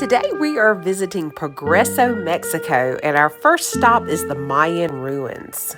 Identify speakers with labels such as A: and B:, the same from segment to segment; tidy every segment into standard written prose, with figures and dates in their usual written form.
A: Today we are visiting Progreso, Mexico, and our first stop is the Mayan Ruins.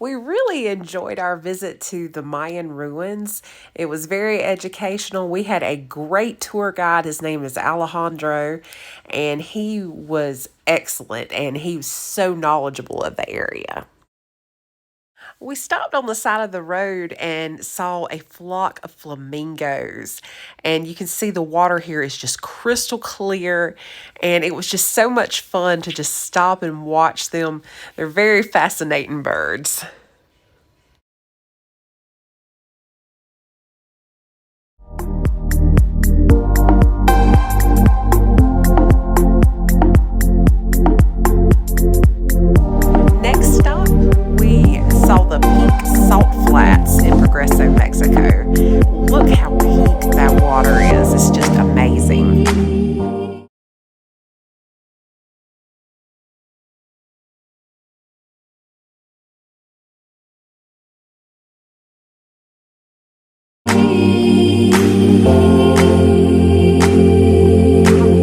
A: We really enjoyed our visit to the Mayan ruins. It was very educational. We had a great tour guide. His name is Alejandro, and he was excellent and he was so knowledgeable of the area. We stopped on the side of the road and saw a flock of flamingos. And you can see the water here is just crystal clear. And it was just so much fun to just stop and watch them. They're very fascinating birds. Next stop, we saw the pink salt flats in Progreso, Mexico. Look how pink that water is. It's just amazing.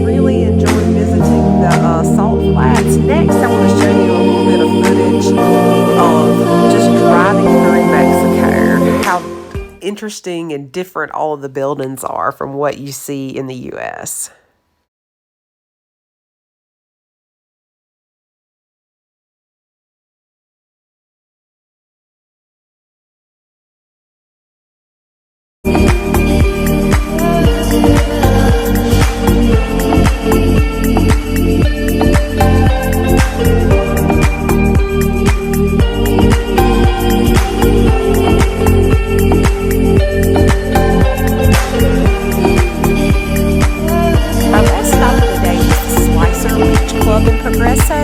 A: Really enjoyed visiting the salt flats. Next, I want to show you a little bit of footage of just driving through Mexico, how interesting and different all of the buildings are from what you see in the US. Our last stop of the day was the Slicer Beach Club in Progreso.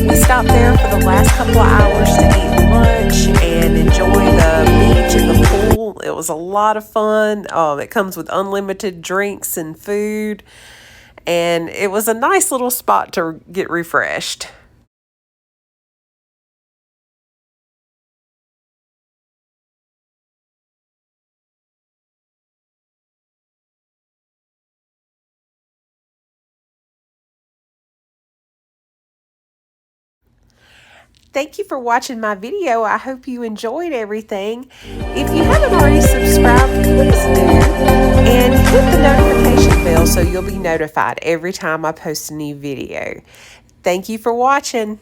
A: We stopped there for the last couple of hours to eat lunch and enjoy the beach and the pool. It was a lot of fun. It comes with unlimited drinks and food, and it was a nice little spot to get refreshed. Thank you for watching my video. I hope you enjoyed everything. If you haven't already subscribed, please do. And hit the notification bell so you'll be notified every time I post a new video. Thank you for watching.